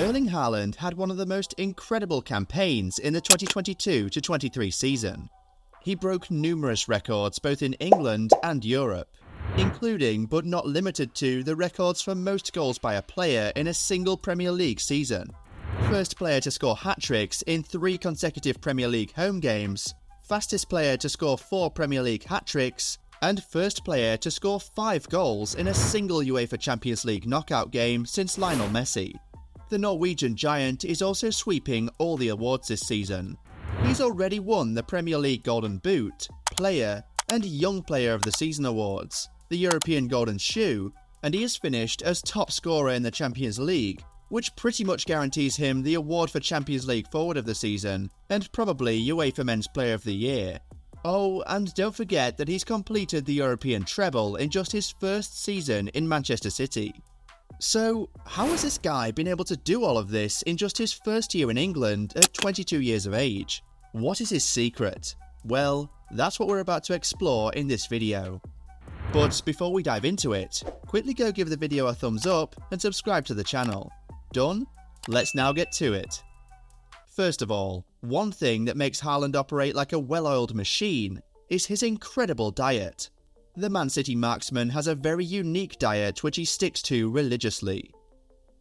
Erling Haaland had one of the most incredible campaigns in the 2022-23 season. He broke numerous records both in England and Europe, including but not limited to the records for most goals by a player in a single Premier League season, first player to score hat-tricks in 3 consecutive Premier League home games, fastest player to score 4 Premier League hat-tricks, and first player to score 5 goals in a single UEFA Champions League knockout game since Lionel Messi. The Norwegian giant is also sweeping all the awards this season. He's already won the Premier League Golden Boot, Player, and Young Player of the Season awards, the European Golden Shoe, and he has finished as top scorer in the Champions League, which pretty much guarantees him the award for Champions League Forward of the Season, and probably UEFA Men's Player of the Year. Oh, and don't forget that he's completed the European treble in just his first season in Manchester City. So, how has this guy been able to do all of this in just his first year in England at 22 years of age? What is his secret? Well, that's what we're about to explore in this video. But before we dive into it, quickly go give the video a thumbs up and subscribe to the channel. Done? Let's now get to it. First of all, one thing that makes Haaland operate like a well-oiled machine is his incredible diet. The Man City marksman has a very unique diet which he sticks to religiously.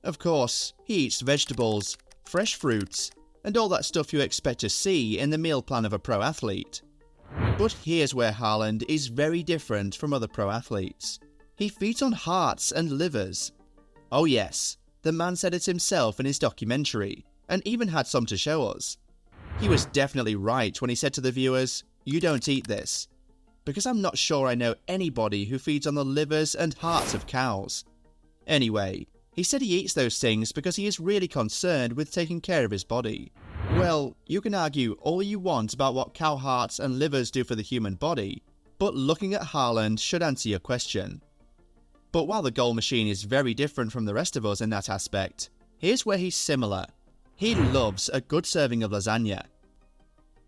Of course, he eats vegetables, fresh fruits, and all that stuff you expect to see in the meal plan of a pro athlete. But here's where Haaland is very different from other pro athletes. He feeds on hearts and livers. Oh yes, the man said it himself in his documentary, and even had some to show us. He was definitely right when he said to the viewers, "You don't eat this." Because I'm not sure I know anybody who feeds on the livers and hearts of cows. Anyway, he said he eats those things because he is really concerned with taking care of his body. Well, you can argue all you want about what cow hearts and livers do for the human body, but looking at Haaland should answer your question. But while the goal machine is very different from the rest of us in that aspect, here's where he's similar. He loves a good serving of lasagna.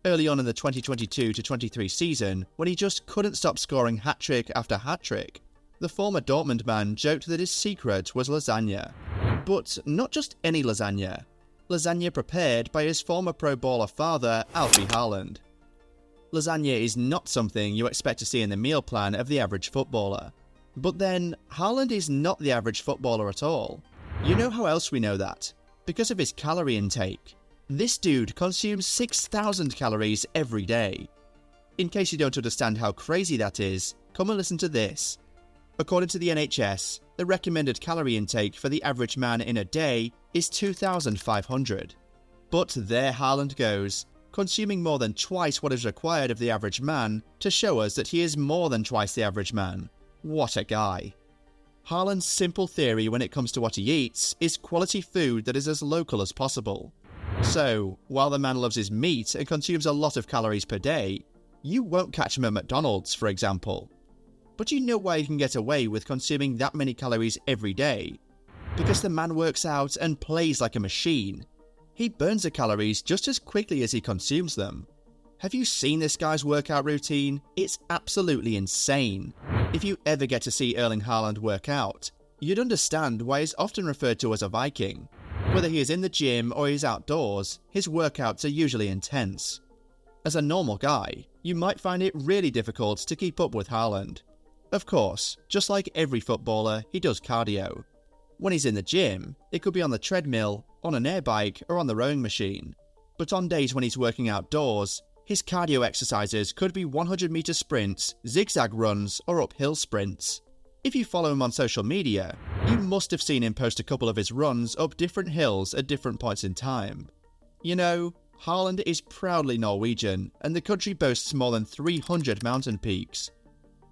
Early on in the 2022-23 season, when he just couldn't stop scoring hat-trick after hat-trick, the former Dortmund man joked that his secret was lasagna. But not just any lasagna. Lasagna prepared by his former pro baller father, Alfie Haaland. Lasagna is not something you expect to see in the meal plan of the average footballer. But then, Haaland is not the average footballer at all. You know how else we know that? Because of his calorie intake. This dude consumes 6,000 calories every day. In case you don't understand how crazy that is, come and listen to this. According to the NHS, the recommended calorie intake for the average man in a day is 2,500. But there Haaland goes, consuming more than twice what is required of the average man to show us that he is more than twice the average man. What a guy. Haaland's simple theory when it comes to what he eats is quality food that is as local as possible. So, while the man loves his meat and consumes a lot of calories per day, you won't catch him at McDonald's, for example. But you know why he can get away with consuming that many calories every day? Because the man works out and plays like a machine. He burns the calories just as quickly as he consumes them. Have you seen this guy's workout routine? It's absolutely insane. If you ever get to see Erling Haaland work out, you'd understand why he's often referred to as a Viking. Whether he is in the gym or he's outdoors, his workouts are usually intense. As a normal guy, you might find it really difficult to keep up with Haaland. Of course, just like every footballer, he does cardio. When he's in the gym, it could be on the treadmill, on an air bike, or on the rowing machine. But on days when he's working outdoors, his cardio exercises could be 100-meter sprints, zigzag runs, or uphill sprints. If you follow him on social media, you must have seen him post a couple of his runs up different hills at different points in time. You know, Haaland is proudly Norwegian, and the country boasts more than 300 mountain peaks.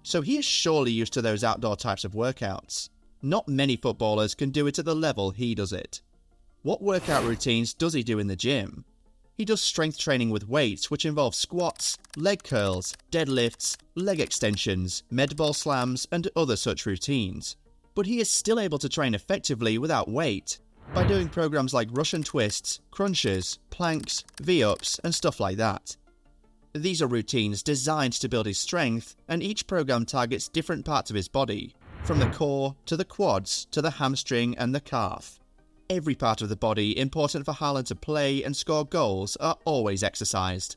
So he is surely used to those outdoor types of workouts. Not many footballers can do it at the level he does it. What workout routines does he do in the gym? He does strength training with weights, which involves squats, leg curls, deadlifts, leg extensions, med ball slams, and other such routines. But he is still able to train effectively without weight, by doing programs like Russian twists, crunches, planks, V-ups, and stuff like that. These are routines designed to build his strength, and each program targets different parts of his body, from the core to the quads to the hamstring and the calf. every part of the body important for Haaland to play and score goals are always exercised.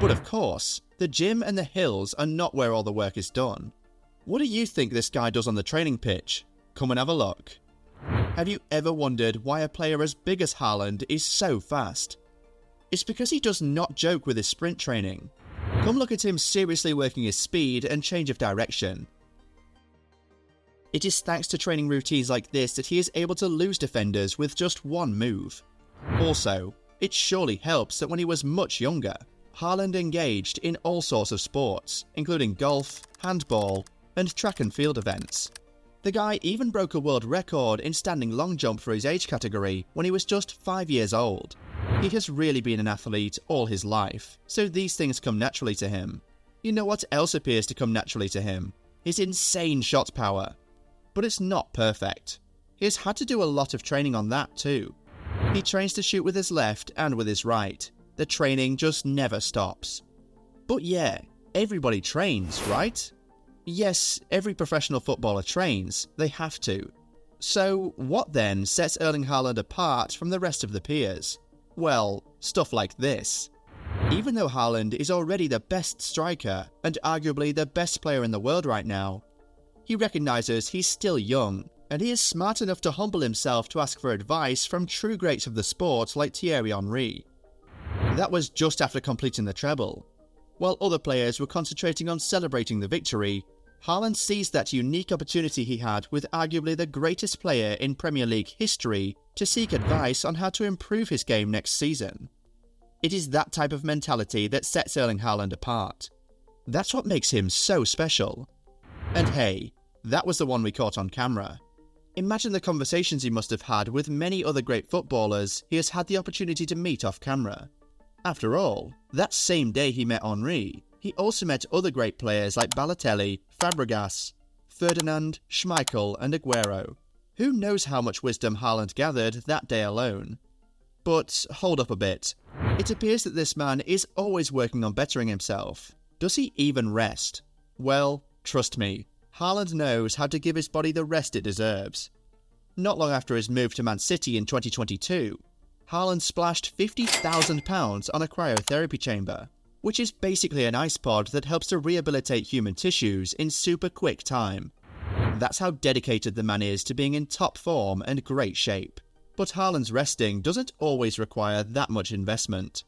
But of course, the gym and the hills are not where all the work is done. What do you think this guy does on the training pitch? Come and have a look. Have you ever wondered why a player as big as Haaland is so fast? It's because he does not joke with his sprint training. Come look at him seriously working his speed and change of direction. It is thanks to training routines like this that he is able to lose defenders with just one move. Also, it surely helps that when he was much younger, Haaland engaged in all sorts of sports, including golf, handball, and track and field events. The guy even broke a world record in standing long jump for his age category when he was just 5 years old. He has really been an athlete all his life, so these things come naturally to him. You know what else appears to come naturally to him? His insane shot power. But it's not perfect. He has had to do a lot of training on that too. He trains to shoot with his left and with his right. The training just never stops. But yeah, everybody trains, right? Yes, every professional footballer trains, they have to. So what then sets Erling Haaland apart from the rest of the peers? Well, stuff like this. Even though Haaland is already the best striker and arguably the best player in the world right now, he recognises he's still young, and he is smart enough to humble himself to ask for advice from true greats of the sport like Thierry Henry. That was just after completing the treble. While other players were concentrating on celebrating the victory, Haaland seized that unique opportunity he had with arguably the greatest player in Premier League history to seek advice on how to improve his game next season. It is that type of mentality that sets Erling Haaland apart. That's what makes him so special. And hey, that was the one we caught on camera. Imagine the conversations he must have had with many other great footballers he has had the opportunity to meet off camera. After all, that same day he met Henry, he also met other great players like Balotelli, Fabregas, Ferdinand, Schmeichel and Aguero. Who knows how much wisdom Haaland gathered that day alone? But hold up a bit. It appears that this man is always working on bettering himself. Does he even rest? Well, trust me, Haaland knows how to give his body the rest it deserves. Not long after his move to Man City in 2022, Haaland splashed £50,000 on a cryotherapy chamber, which is basically an ice pod that helps to rehabilitate human tissues in super quick time. That's how dedicated the man is to being in top form and great shape. But Haaland's resting doesn't always require that much investment.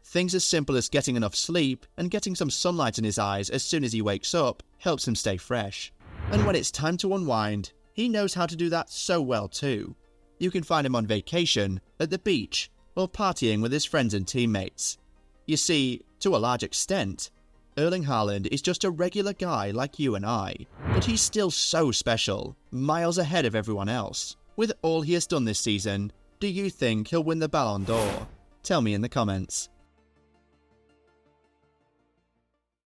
Things as simple as getting enough sleep and getting some sunlight in his eyes as soon as he wakes up helps him stay fresh. And when it's time to unwind, he knows how to do that so well too. You can find him on vacation, at the beach, or partying with his friends and teammates. You see, to a large extent, Erling Haaland is just a regular guy like you and I, but he's still so special, miles ahead of everyone else. With all he has done this season, do you think he'll win the Ballon d'Or? Tell me in the comments.